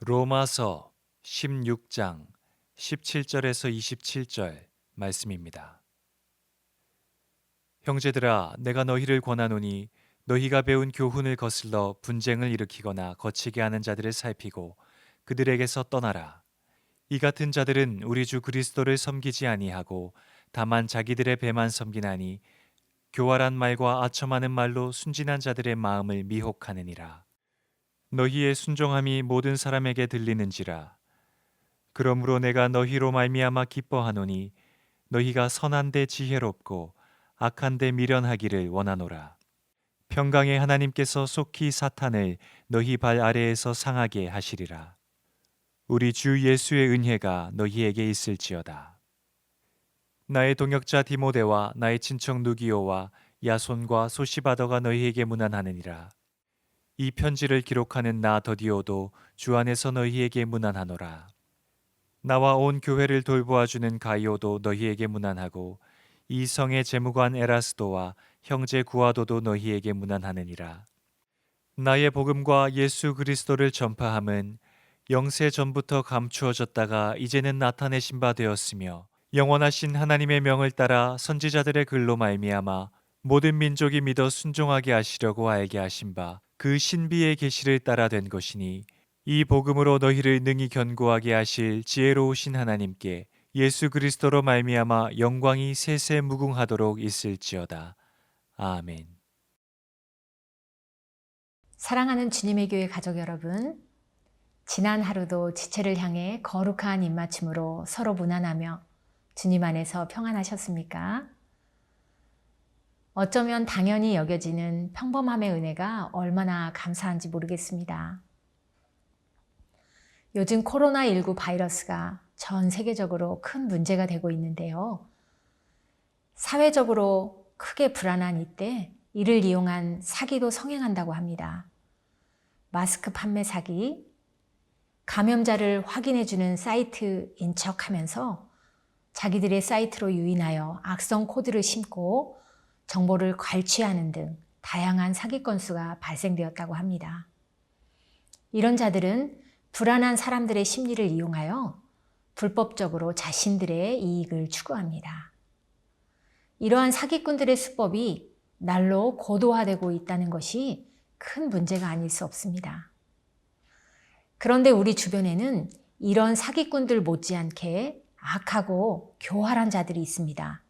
로마서 16장 17절에서 27절 말씀입니다. 형제들아, 내가 너희를 권하노니 너희가 배운 교훈을 거슬러 분쟁을 일으키거나 거치게 하는 자들을 살피고 그들에게서 떠나라. 이 같은 자들은 우리 주 그리스도를 섬기지 아니하고 다만 자기들의 배만 섬기나니 교활한 말과 아첨하는 말로 순진한 자들의 마음을 미혹하느니라. 너희의 순종함이 모든 사람에게 들리는지라. 그러므로 내가 너희로 말미암아 기뻐하노니 너희가 선한데 지혜롭고 악한데 미련하기를 원하노라. 평강의 하나님께서 속히 사탄을 너희 발 아래에서 상하게 하시리라. 우리 주 예수의 은혜가 너희에게 있을지어다. 나의 동역자 디모데와 나의 친척 누기오와 야손과 소시바더가 너희에게 문안하느니라. 이 편지를 기록하는 나 더디오도 주 안에서 너희에게 문안하노라. 나와 온 교회를 돌보아주는 가이오도 너희에게 문안하고 이 성의 재무관 에라스도와 형제 구아도도 너희에게 문안하느니라. 나의 복음과 예수 그리스도를 전파함은 영세 전부터 감추어졌다가 이제는 나타내신 바 되었으며 영원하신 하나님의 명을 따라 선지자들의 글로 말미암아 모든 민족이 믿어 순종하게 하시려고 알게 하신 바 그 신비의 계시를 따라 된 것이니 이 복음으로 너희를 능히 견고하게 하실 지혜로우신 하나님께 예수 그리스도로 말미암아 영광이 세세 무궁하도록 있을지어다. 아멘. 사랑하는 주님의 교회 가족 여러분, 지난 하루도 지체를 향해 거룩한 입맞춤으로 서로 문안하며 주님 안에서 평안하셨습니까? 어쩌면 당연히 여겨지는 평범함의 은혜가 얼마나 감사한지 모르겠습니다. 요즘 코로나19 바이러스가 전 세계적으로 큰 문제가 되고 있는데요. 사회적으로 크게 불안한 이때 이를 이용한 사기도 성행한다고 합니다. 마스크 판매 사기, 감염자를 확인해주는 사이트인 척하면서 자기들의 사이트로 유인하여 악성 코드를 심고 정보를 갈취하는 등 다양한 사기 건수가 발생되었다고 합니다. 이런 자들은 불안한 사람들의 심리를 이용하여 불법적으로 자신들의 이익을 추구합니다. 이러한 사기꾼들의 수법이 날로 고도화되고 있다는 것이 큰 문제가 아닐 수 없습니다. 그런데 우리 주변에는 이런 사기꾼들 못지않게 악하고 교활한 자들이 있습니다.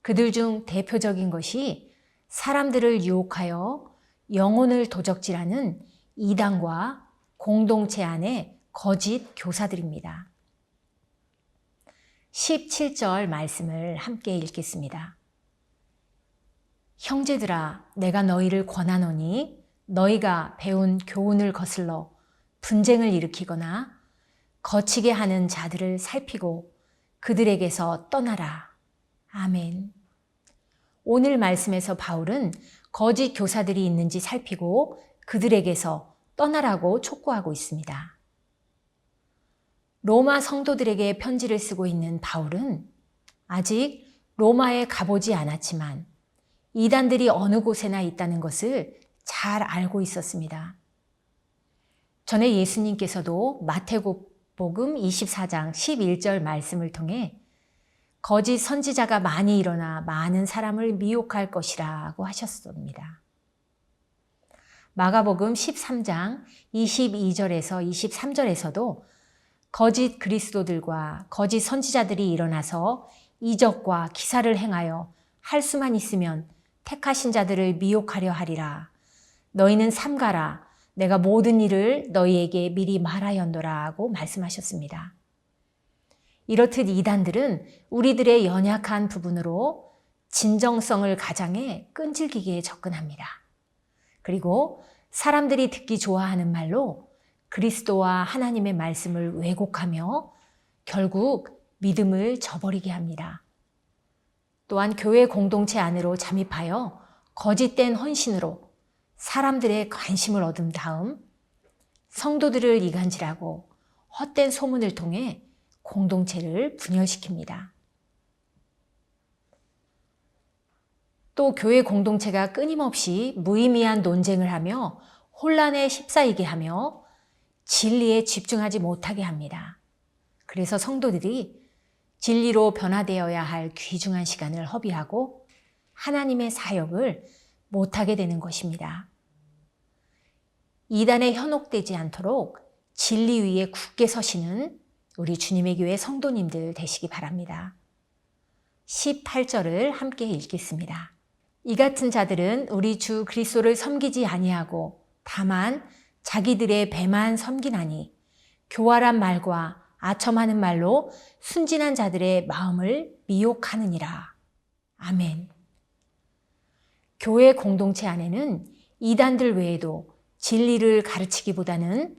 그들 중 대표적인 것이 사람들을 유혹하여 영혼을 도적질하는 이단과 공동체 안의 거짓 교사들입니다. 17절 말씀을 함께 읽겠습니다. 형제들아, 내가 너희를 권하노니 너희가 배운 교훈을 거슬러 분쟁을 일으키거나 거치게 하는 자들을 살피고 그들에게서 떠나라. 아멘. 오늘 말씀에서 바울은 거짓 교사들이 있는지 살피고 그들에게서 떠나라고 촉구하고 있습니다. 로마 성도들에게 편지를 쓰고 있는 바울은 아직 로마에 가보지 않았지만 이단들이 어느 곳에나 있다는 것을 잘 알고 있었습니다. 전에 예수님께서도 마태복음 24장 11절 말씀을 통해 거짓 선지자가 많이 일어나 많은 사람을 미혹할 것이라고 하셨습니다. 마가복음 13장 22절에서 23절에서도 거짓 그리스도들과 거짓 선지자들이 일어나서 이적과 기사를 행하여 할 수만 있으면 택하신 자들을 미혹하려 하리라. 너희는 삼가라. 내가 모든 일을 너희에게 미리 말하였노라 하고 말씀하셨습니다. 이렇듯 이단들은 우리들의 연약한 부분으로 진정성을 가장해 끈질기게 접근합니다. 그리고 사람들이 듣기 좋아하는 말로 그리스도와 하나님의 말씀을 왜곡하며 결국 믿음을 저버리게 합니다. 또한 교회 공동체 안으로 잠입하여 거짓된 헌신으로 사람들의 관심을 얻은 다음 성도들을 이간질하고 헛된 소문을 통해 공동체를 분열시킵니다. 또 교회 공동체가 끊임없이 무의미한 논쟁을 하며 혼란에 휩싸이게 하며 진리에 집중하지 못하게 합니다. 그래서 성도들이 진리로 변화되어야 할 귀중한 시간을 허비하고 하나님의 사역을 못하게 되는 것입니다. 이단에 현혹되지 않도록 진리 위에 굳게 서시는 우리 주님의 교회 성도님들 되시기 바랍니다. 18절을 함께 읽겠습니다. 이 같은 자들은 우리 주 그리스도를 섬기지 아니하고 다만 자기들의 배만 섬기나니 교활한 말과 아첨하는 말로 순진한 자들의 마음을 미혹하느니라. 아멘. 교회 공동체 안에는 이단들 외에도 진리를 가르치기보다는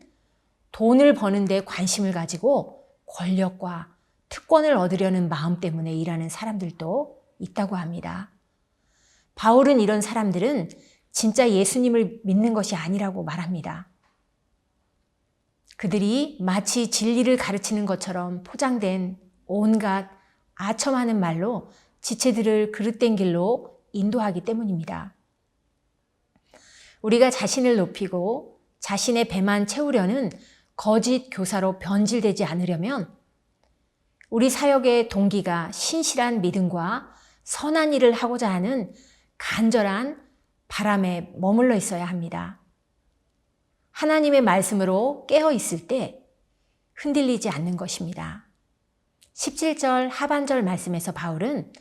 돈을 버는 데 관심을 가지고 권력과 특권을 얻으려는 마음 때문에 일하는 사람들도 있다고 합니다. 바울은 이런 사람들은 진짜 예수님을 믿는 것이 아니라고 말합니다. 그들이 마치 진리를 가르치는 것처럼 포장된 온갖 아첨하는 말로 지체들을 그릇된 길로 인도하기 때문입니다. 우리가 자신을 높이고 자신의 배만 채우려는 거짓 교사로 변질되지 않으려면 우리 사역의 동기가 신실한 믿음과 선한 일을 하고자 하는 간절한 바람에 머물러 있어야 합니다. 하나님의 말씀으로 깨어 있을 때 흔들리지 않는 것입니다. 17절 하반절 말씀에서 바울은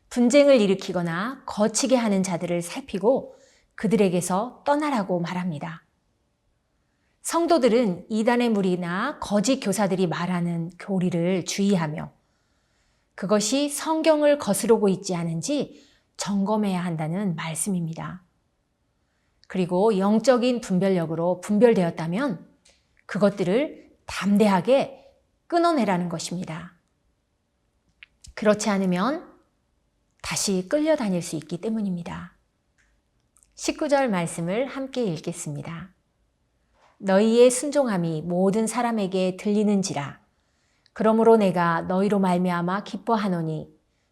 분쟁을 일으키거나 거치게 하는 자들을 살피고 그들에게서 떠나라고 말합니다. 성도들은 이단의 무리나 거짓 교사들이 말하는 교리를 주의하며 그것이 성경을 거스르고 있지 않은지 점검해야 한다는 말씀입니다. 그리고 영적인 분별력으로 분별되었다면 그것들을 담대하게 끊어내라는 것입니다. 그렇지 않으면 다시 끌려다닐 수 있기 때문입니다. 19절 말씀을 함께 읽겠습니다. 너희의 순종함이 모든 사람에게 들리는지라. 그러므로 내가 너희로 말미암아 기뻐하노니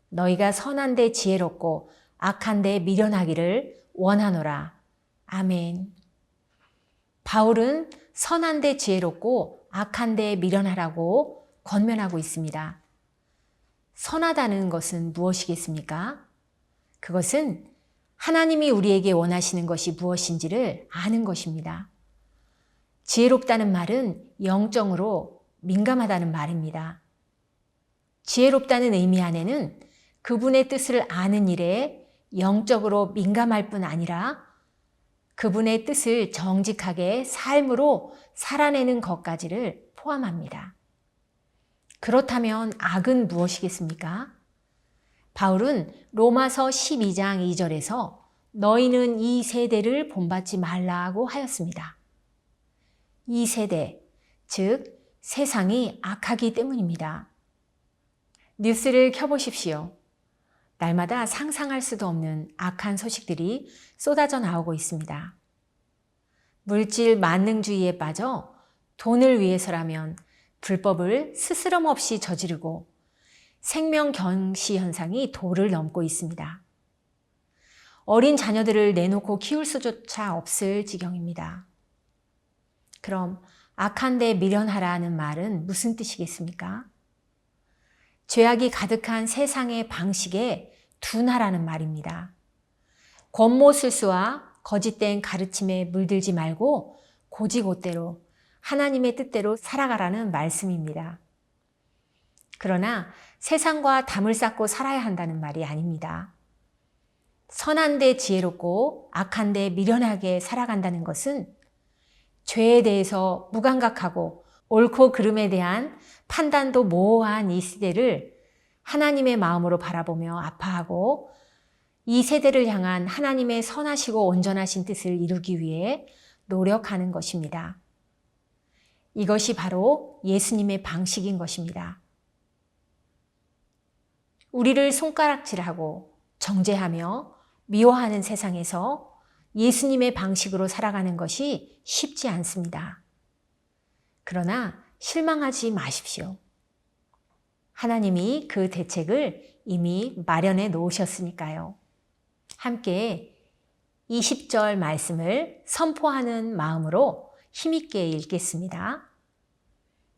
너희가 선한 데 지혜롭고 악한 데 미련하기를 원하노라. 아멘. 바울은 선한 데 지혜롭고 악한 데 미련하라고 권면하고 있습니다. 선하다는 것은 무엇이겠습니까? 그것은 하나님이 우리에게 원하시는 것이 무엇인지를 아는 것입니다. 지혜롭다는 말은 영적으로 민감하다는 말입니다. 지혜롭다는 의미 안에는 그분의 뜻을 아는 일에 영적으로 민감할 뿐 아니라 그분의 뜻을 정직하게 삶으로 살아내는 것까지를 포함합니다. 그렇다면 악은 무엇이겠습니까? 바울은 로마서 12장 2절에서 너희는 이 세대를 본받지 말라고 하였습니다. 이 세대, 즉 세상이 악하기 때문입니다. 뉴스를 켜보십시오. 날마다 상상할 수도 없는 악한 소식들이 쏟아져 나오고 있습니다. 물질 만능주의에 빠져 돈을 위해서라면 불법을 스스럼 없이 저지르고 생명 경시 현상이 도를 넘고 있습니다. 어린 자녀들을 내놓고 키울 수조차 없을 지경입니다. 그럼 악한 데 미련하라는 말은 무슨 뜻이겠습니까? 죄악이 가득한 세상의 방식에 둔하라는 말입니다. 권모술수와 거짓된 가르침에 물들지 말고 고지고대로 하나님의 뜻대로 살아가라는 말씀입니다. 그러나 세상과 담을 쌓고 살아야 한다는 말이 아닙니다. 선한 데 지혜롭고 악한 데 미련하게 살아간다는 것은 죄에 대해서 무감각하고 옳고 그름에 대한 판단도 모호한 이 시대를 하나님의 마음으로 바라보며 아파하고 이 세대를 향한 하나님의 선하시고 온전하신 뜻을 이루기 위해 노력하는 것입니다. 이것이 바로 예수님의 방식인 것입니다. 우리를 손가락질하고 정죄하며 미워하는 세상에서 예수님의 방식으로 살아가는 것이 쉽지 않습니다. 그러나 실망하지 마십시오. 하나님이 그 대책을 이미 마련해 놓으셨으니까요. 함께 20절 말씀을 선포하는 마음으로 힘있게 읽겠습니다.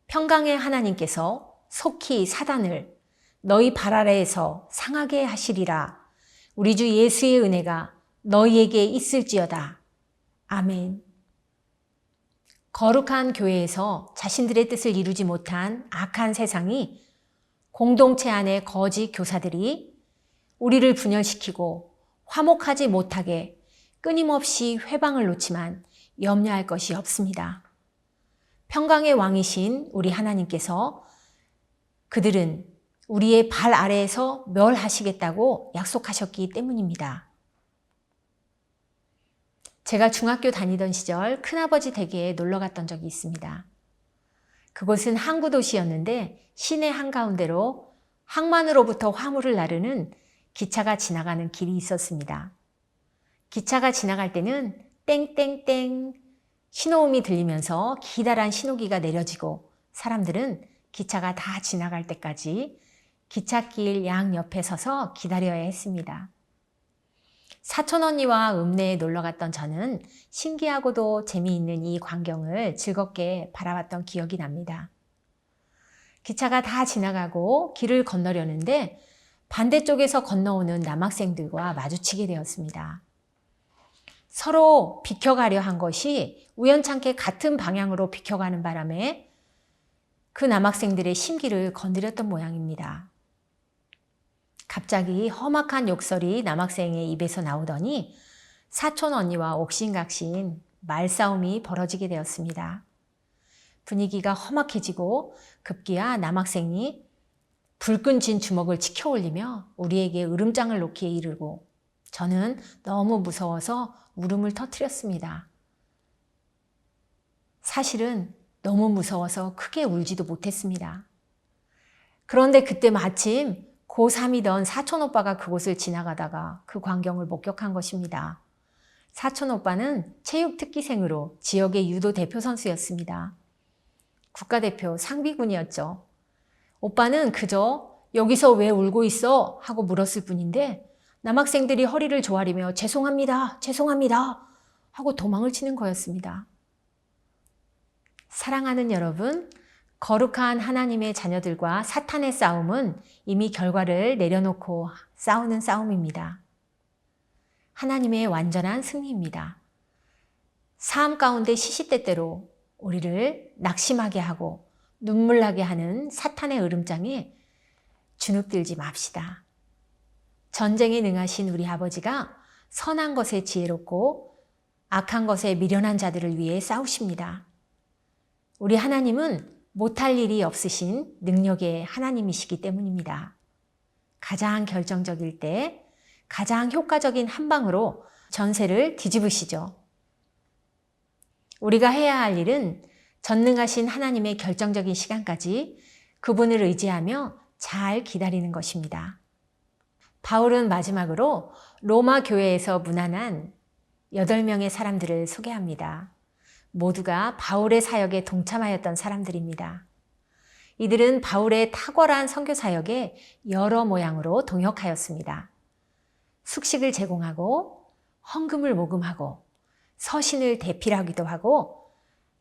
평강의 하나님께서 속히 사단을 너희 발 아래에서 상하게 하시리라. 우리 주 예수의 은혜가 너희에게 있을지어다. 아멘. 거룩한 교회에서 자신들의 뜻을 이루지 못한 악한 세상이 공동체 안의 거짓 교사들이 우리를 분열시키고 화목하지 못하게 끊임없이 회방을 놓지만 염려할 것이 없습니다. 평강의 왕이신 우리 하나님께서 그들은 우리의 발 아래에서 멸하시겠다고 약속하셨기 때문입니다. 제가 중학교 다니던 시절 큰아버지 댁에 놀러 갔던 적이 있습니다. 그곳은 항구 도시였는데 시내 한가운데로 항만으로부터 화물을 나르는 기차가 지나가는 길이 있었습니다. 기차가 지나갈 때는 땡땡땡 신호음이 들리면서 기다란 신호기가 내려지고 사람들은 기차가 다 지나갈 때까지 기찻길 양옆에 서서 기다려야 했습니다. 사촌 언니와 읍내에 놀러 갔던 저는 신기하고도 재미있는 이 광경을 즐겁게 바라봤던 기억이 납니다. 기차가 다 지나가고 길을 건너려는데 반대쪽에서 건너오는 남학생들과 마주치게 되었습니다. 서로 비켜가려 한 것이 우연찮게 같은 방향으로 비켜가는 바람에 그 남학생들의 심기를 건드렸던 모양입니다. 갑자기 험악한 욕설이 남학생의 입에서 나오더니 사촌 언니와 옥신각신 말싸움이 벌어지게 되었습니다. 분위기가 험악해지고 급기야 남학생이 불끈 쥔 주먹을 치켜 올리며 우리에게 으름장을 놓기에 이르고 저는 너무 무서워서 울음을 터뜨렸습니다. 사실은 너무 무서워서 크게 울지도 못했습니다. 그런데 그때 마침 고3이던 사촌 오빠가 그곳을 지나가다가 그 광경을 목격한 것입니다. 사촌 오빠는 체육 특기생으로 지역의 유도 대표 선수였습니다. 국가대표 상비군이었죠. 오빠는 그저 여기서 왜 울고 있어? 하고 물었을 뿐인데 남학생들이 허리를 조아리며 죄송합니다, 죄송합니다 하고 도망을 치는 거였습니다. 사랑하는 여러분, 거룩한 하나님의 자녀들과 사탄의 싸움은 이미 결과를 내려놓고 싸우는 싸움입니다. 하나님의 완전한 승리입니다. 삶 가운데 시시때때로 우리를 낙심하게 하고 눈물나게 하는 사탄의 으름장에 주눅들지 맙시다. 전쟁에 능하신 우리 아버지가 선한 것에 지혜롭고 악한 것에 미련한 자들을 위해 싸우십니다. 우리 하나님은 못할 일이 없으신 능력의 하나님이시기 때문입니다. 가장 결정적일 때 가장 효과적인 한 방으로 전세를 뒤집으시죠. 우리가 해야 할 일은 전능하신 하나님의 결정적인 시간까지 그분을 의지하며 잘 기다리는 것입니다. 바울은 마지막으로 로마 교회에서 문안한 8명의 사람들을 소개합니다. 모두가 바울의 사역에 동참하였던 사람들입니다. 이들은 바울의 탁월한 선교 사역에 여러 모양으로 동역하였습니다. 숙식을 제공하고 헌금을 모금하고 서신을 대필하기도 하고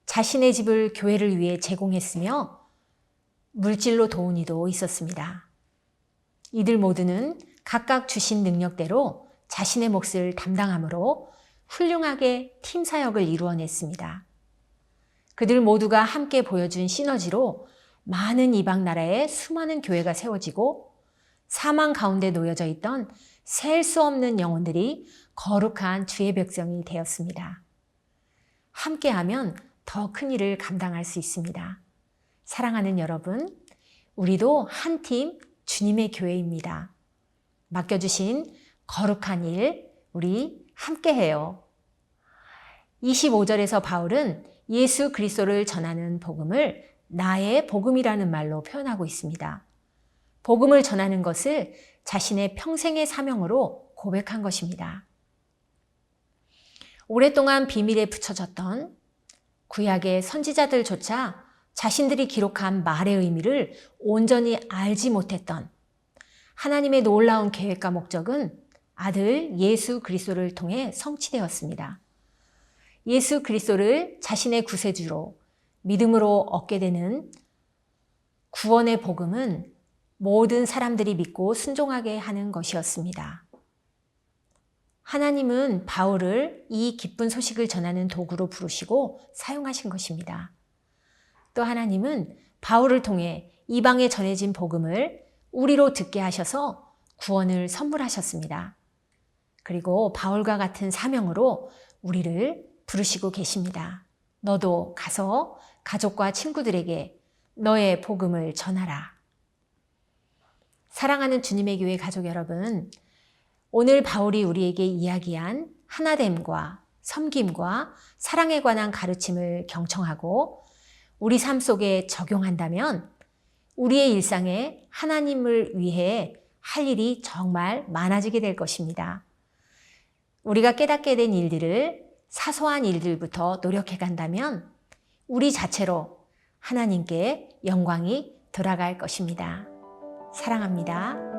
자신의 집을 교회를 위해 제공했으며 물질로 도운 이도 있었습니다. 이들 모두는 각각 주신 능력대로 자신의 몫을 담당함으로 훌륭하게 팀 사역을 이루어냈습니다. 그들 모두가 함께 보여준 시너지로 많은 이방 나라에 수많은 교회가 세워지고 사망 가운데 놓여져 있던 셀 수 없는 영혼들이 거룩한 주의 백성이 되었습니다. 함께하면 더 큰 일을 감당할 수 있습니다. 사랑하는 여러분, 우리도 한 팀 주님의 교회입니다. 맡겨주신 거룩한 일, 우리 함께해요. 25절에서 바울은 예수 그리스도를 전하는 복음을 나의 복음이라는 말로 표현하고 있습니다. 복음을 전하는 것을 자신의 평생의 사명으로 고백한 것입니다. 오랫동안 비밀에 붙여졌던 구약의 선지자들조차 자신들이 기록한 말의 의미를 온전히 알지 못했던 하나님의 놀라운 계획과 목적은 아들 예수 그리스도를 통해 성취되었습니다. 예수 그리스도를 자신의 구세주로 믿음으로 얻게 되는 구원의 복음은 모든 사람들이 믿고 순종하게 하는 것이었습니다. 하나님은 바울을 이 기쁜 소식을 전하는 도구로 부르시고 사용하신 것입니다. 또 하나님은 바울을 통해 이방에 전해진 복음을 우리로 듣게 하셔서 구원을 선물하셨습니다. 그리고 바울과 같은 사명으로 우리를 부르시고 계십니다. 너도 가서 가족과 친구들에게 너의 복음을 전하라. 사랑하는 주님의 교회 가족 여러분, 오늘 바울이 우리에게 이야기한 하나됨과 섬김과 사랑에 관한 가르침을 경청하고 우리 삶 속에 적용한다면 우리의 일상에 하나님을 위해 할 일이 정말 많아지게 될 것입니다. 우리가 깨닫게 된 일들을 사소한 일들부터 노력해 간다면 우리 자체로 하나님께 영광이 돌아갈 것입니다. 사랑합니다.